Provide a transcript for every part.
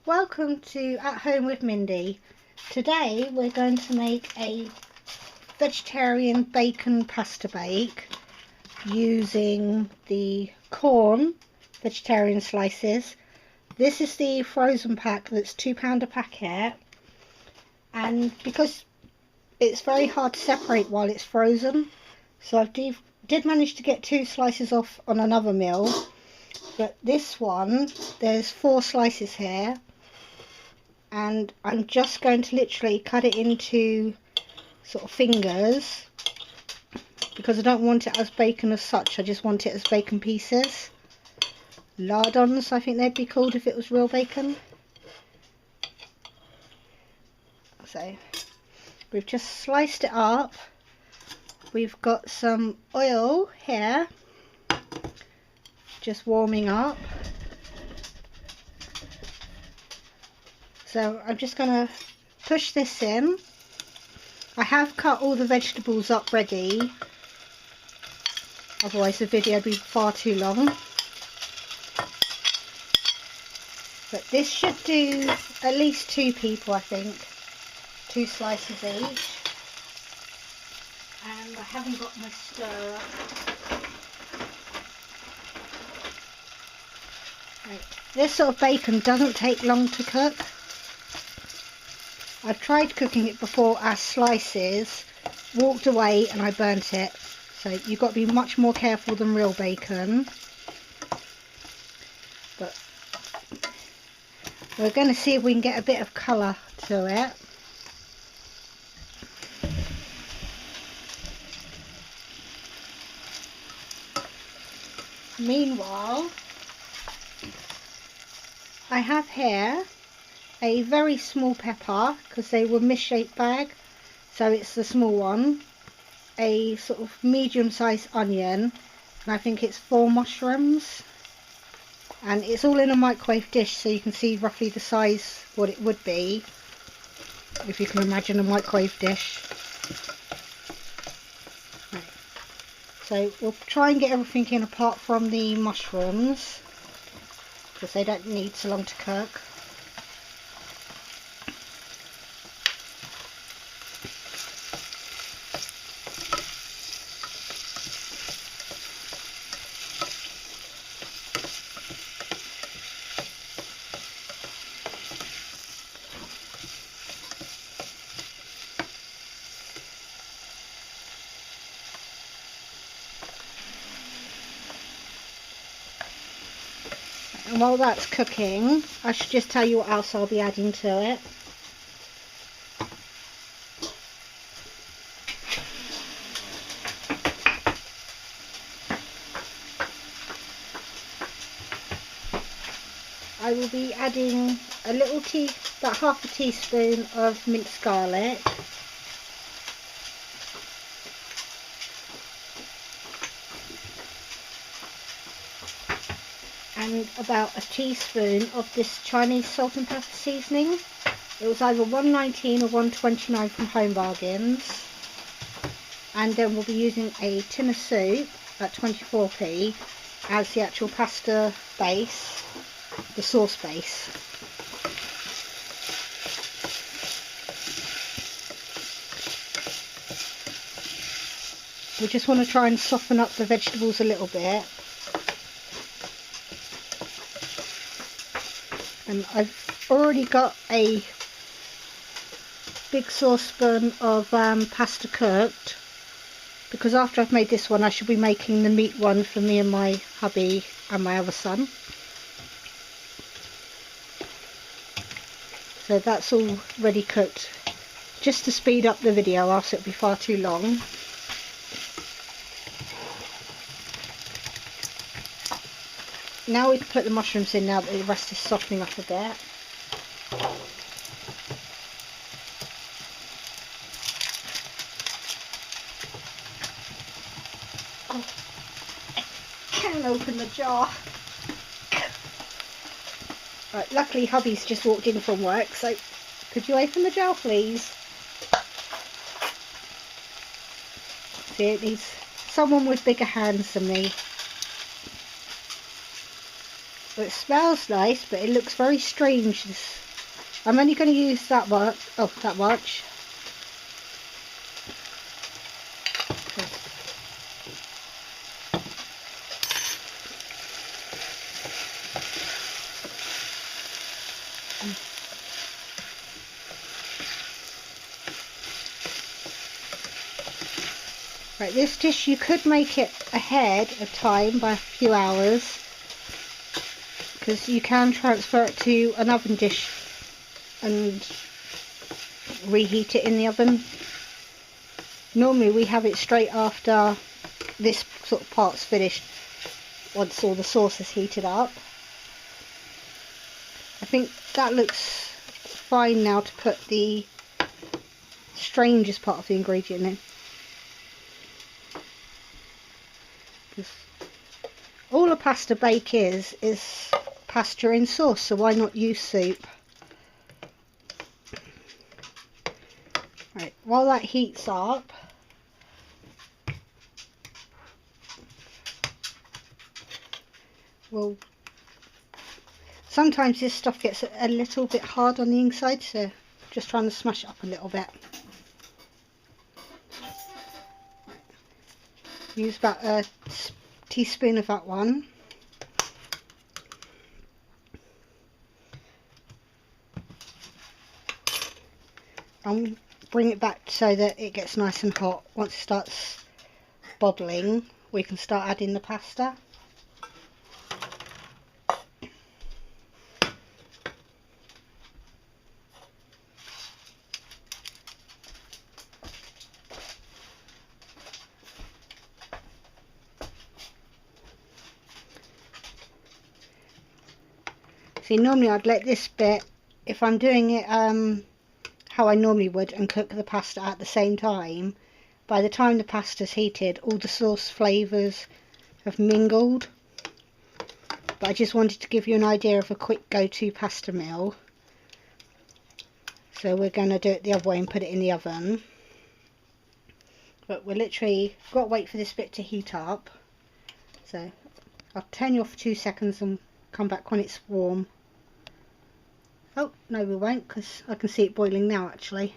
Welcome to At Home with Mindy. Today we're going to make a vegetarian bacon pasta bake using the Quorn vegetarian slices. This is the frozen pack that's £2 a packet, and because it's very hard to separate while it's frozen, so I did manage to get 2 slices off on another meal, but this one there's 4 slices here. And I'm just going to literally cut it into sort of fingers because I don't want it as bacon as such. I just want it as bacon pieces. Lardons, I think they'd be called if it was real bacon. So we've just sliced it up. We've got some oil here just warming up. So I'm just going to push this in. I have cut all the vegetables up ready, otherwise the video would be far too long. But this should do at least 2 people, I think. 2 slices each. And I haven't got my stirrer. Right. This sort of bacon doesn't take long to cook. I've tried cooking it before as slices, walked away and I burnt it. So you've got to be much more careful than real bacon. But we're going to see if we can get a bit of colour to it. Meanwhile, I have here a very small pepper, because they were misshaped bag, so it's the small one, a sort of medium-sized onion, and I think it's 4 mushrooms, and it's all in a microwave dish, so you can see roughly the size what it would be if you can imagine a microwave dish. Right. So we'll try and get everything in apart from the mushrooms, because they don't need so long to cook. And while that's cooking, I should just tell you what else I'll be adding to it. I will be adding about half a teaspoon of minced garlic. And about a teaspoon of this Chinese salt and pepper seasoning. It was either $1.19 or $1.29 from Home Bargains. And then we'll be using a tin of soup at 24p as the actual pasta base, the sauce base. We just want to try and soften up the vegetables a little bit. And I've already got a big saucepan of pasta cooked, because after I've made this one I should be making the meat one for me and my hubby and my other son. So that's all ready cooked, just to speed up the video, else it'll be far too long. Now we can put the mushrooms in, now that the rest is softening up a bit. Oh, I can't open the jar. Right, luckily hubby's just walked in from work, so could you open the jar please? See, it needs someone with bigger hands than me. Well, it smells nice, but it looks very strange. I'm only going to use that one. Oh, that much. Right, this dish you could make it ahead of time by a few hours, because you can transfer it to an oven dish and reheat it in the oven. Normally we have it straight after this sort of part's finished, once all the sauce is heated up. I think that looks fine now to put the strangest part of the ingredient in. All a pasta bake is pasta in sauce, so why not use soup? Right, while that heats up, well, sometimes this stuff gets a little bit hard on the inside, so just trying to smash it up a little bit. Use about a teaspoon of that one. And bring it back so that it gets nice and hot. Once it starts bubbling, we can start adding the pasta. See, normally I'd let this bit, if I'm doing it how I normally would and cook the pasta at the same time, by the time the pasta's heated, all the sauce flavours have mingled. But I just wanted to give you an idea of a quick go-to pasta meal. So we're going to do it the other way and put it in the oven. But we're literally got to wait for this bit to heat up. So I'll turn you off for 2 seconds and come back when it's warm. Oh, no we won't, because I can see it boiling now actually.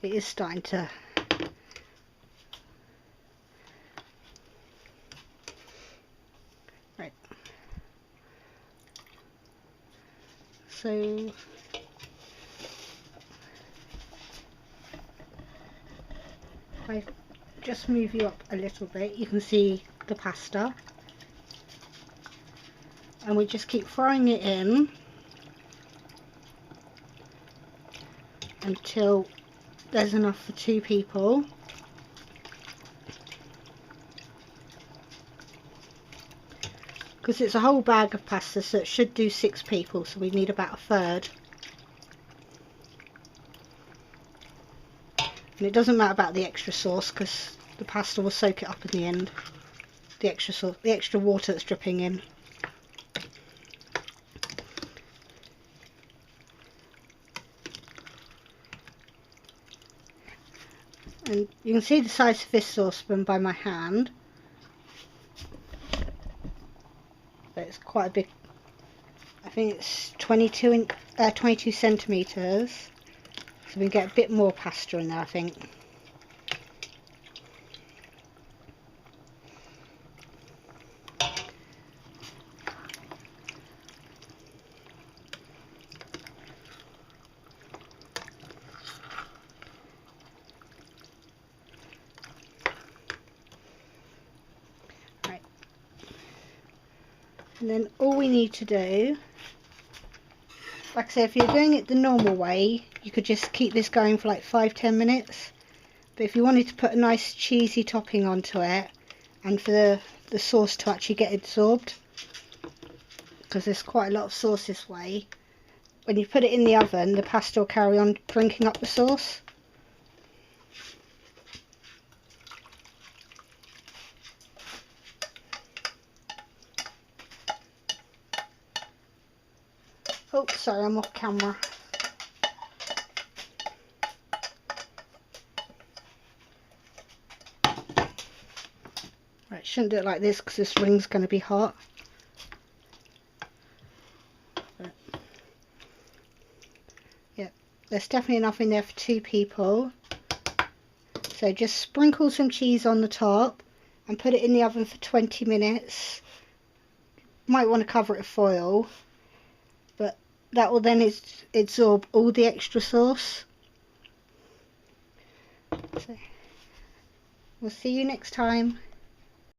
It is starting to... Right. So... if I just move you up a little bit, you can see the pasta. And we just keep throwing it in until there's enough for 2 people. Because it's a whole bag of pasta, so it should do 6 people, so we need about a third. And it doesn't matter about the extra sauce, because the pasta will soak it up in the end. The extra sauce, the extra water that's dripping in. And you can see the size of this saucepan by my hand. But it's quite a big, I think it's 22 centimetres. So we can get a bit more pasta in there, I think. And then all we need to do, like I said, if you're doing it the normal way, you could just keep this going for like 5-10 minutes. But if you wanted to put a nice cheesy topping onto it, and for the sauce to actually get absorbed, because there's quite a lot of sauce this way, when you put it in the oven, the pasta will carry on drinking up the sauce. Oh, sorry, I'm off camera. Right, shouldn't do it like this because this ring's going to be hot. But, yeah, there's definitely enough in there for 2 people. So just sprinkle some cheese on the top and put it in the oven for 20 minutes. Might want to cover it with foil, but that will then absorb all the extra sauce. So we'll see you next time.